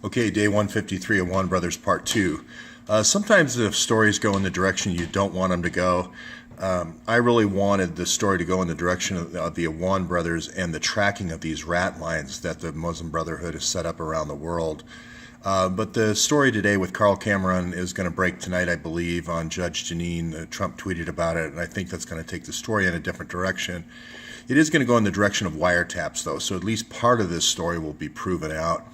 Okay, day 153 of Awan Brothers Part 2. Sometimes if stories go in the direction you don't want them to go, I really wanted the story to go in the direction of the Awan brothers and the tracking of these rat lines that the Muslim Brotherhood has set up around the world. But the story today with Carl Cameron is going to break tonight, I believe, on Judge Jeanine. Trump tweeted about it, and I think that's going to take the story in a different direction. It is going to go in the direction of wiretaps, though, so at least part of this story will be proven out.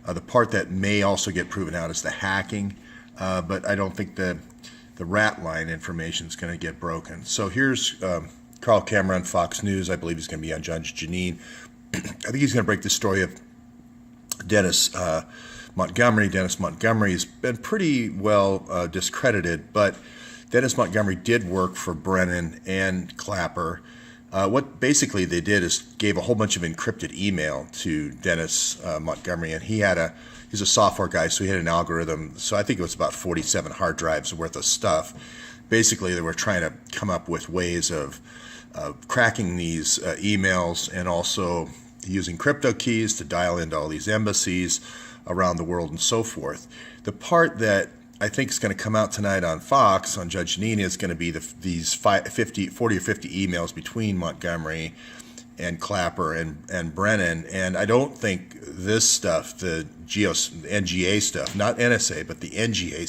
The part that may also get proven out is the hacking, but I don't think the rat line information is going to get broken. So here's Carl Cameron, Fox News. I believe he's going to be on Judge Jeanine. I think he's going to break the story of Dennis Montgomery. Dennis Montgomery has been pretty well discredited, but Dennis Montgomery did work for Brennan and Clapper. What basically they did is gave a whole bunch of encrypted email to Dennis Montgomery, and he's a software guy, so he had an algorithm. So I think it was about 47 hard drives worth of stuff. Basically, they were trying to come up with ways of cracking these emails and also using crypto keys to dial into all these embassies around the world and so forth. The part that I think is going to come out tonight on Fox, on Judge Jeanine, is going to be these 40 or 50 emails between Montgomery and Clapper and Brennan. And I don't think this stuff, the NGA stuff, not NSA, but the NGA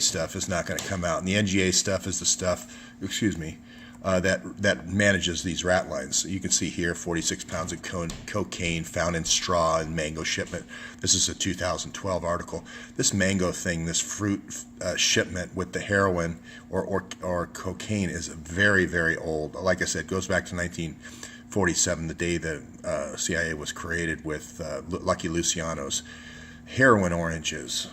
stuff is not going to come out. And the NGA stuff is the stuff, that manages these rat lines. You can see here 46 pounds of cocaine found in straw and mango shipment. This is a 2012 article. This mango thing, this fruit shipment with the heroin or cocaine is very, very old. Like I said, it goes back to 1947, the day the CIA was created with Lucky Luciano's heroin oranges.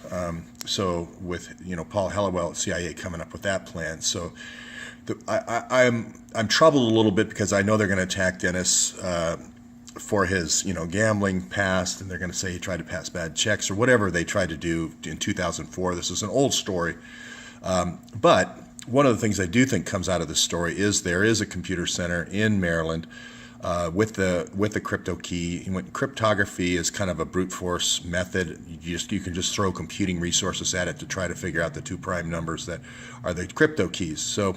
So with Paul Helliwell at CIA coming up with that plan. So I'm troubled a little bit because I know they're going to attack Dennis for his gambling past, and they're going to say he tried to pass bad checks or whatever they tried to do in 2004. This is an old story, but one of the things I do think comes out of this story is there is a computer center in Maryland with the crypto key. Cryptography is kind of a brute force method. You can just throw computing resources at it to try to figure out the two prime numbers that are the crypto keys. So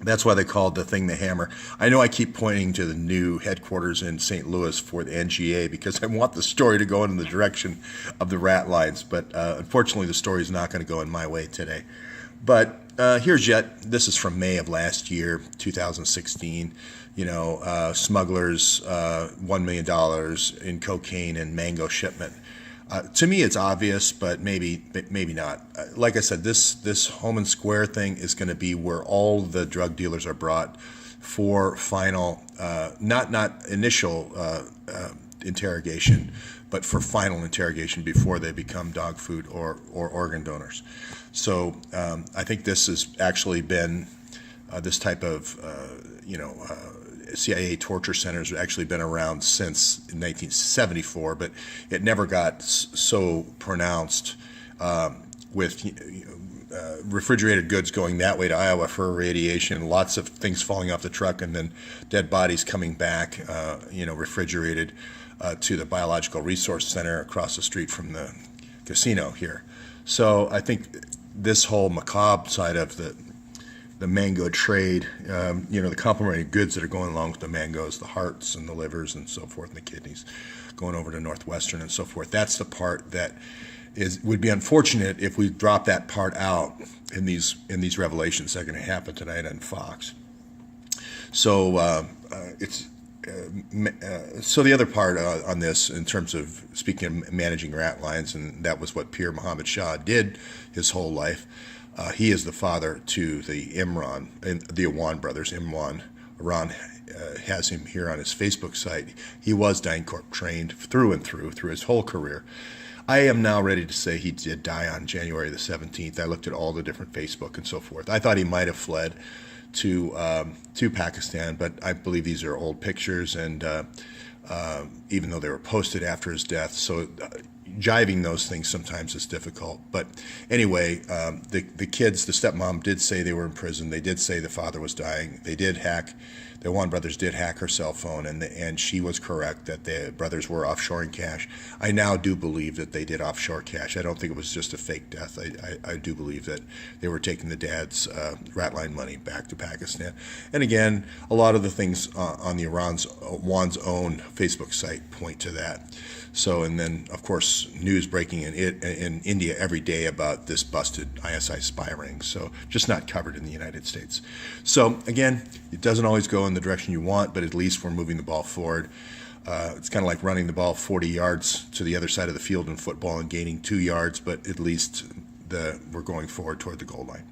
that's why they called the thing the hammer. I know I keep pointing to the new headquarters in St. Louis for the NGA because I want the story to go in the direction of the rat lines, but unfortunately the story is not going to go in my way today. But here's this is from May of last year, 2016. Smugglers, $1 million in cocaine and mango shipment. To me, it's obvious, but maybe not. Like I said, this home and square thing is going to be where all the drug dealers are brought for final, not initial interrogation, but for final interrogation before they become dog food or organ donors. So I think this has actually been this type of CIA torture centers have actually been around since 1974, but it never got so pronounced with refrigerated goods going that way to Iowa for irradiation, lots of things falling off the truck, and then dead bodies coming back, refrigerated to the Biological Resource Center across the street from the casino here. So I think this whole macabre side of the mango trade, the complementary goods that are going along with the mangoes, the hearts and the livers and so forth, and the kidneys, going over to Northwestern and so forth. That's the part that would be unfortunate if we drop that part out in these revelations that are going to happen tonight on Fox. So so the other part on this, in terms of speaking of managing rat lines, and that was what Pir Muhammad Shah did his whole life. He is the father to the Imran, the Awan brothers. Iran has him here on his Facebook site. He was DynCorp trained through and through his whole career. I am now ready to say he did die on January the 17th. I looked at all the different Facebook and so forth. I thought he might have fled to Pakistan, but I believe these are old pictures, and even though they were posted after his death, so jiving those things sometimes is difficult. But anyway, the kids, the stepmom did say they were in prison. They did say the father was dying. They did hack. The Awan brothers did hack her cell phone, and she was correct that the brothers were offshoring cash. I now do believe that they did offshore cash. I don't think it was just a fake death. I do believe that they were taking the dad's ratline money back to Pakistan. And again, a lot of the things on the Awan's own Facebook site point to that. So, and then, of course, news breaking in India every day about this busted ISI spy ring. So, just not covered in the United States. So, again, it doesn't always go in the direction you want, but at least we're moving the ball forward. It's kind of like running the ball 40 yards to the other side of the field in football and gaining 2 yards, but at least we're going forward toward the goal line.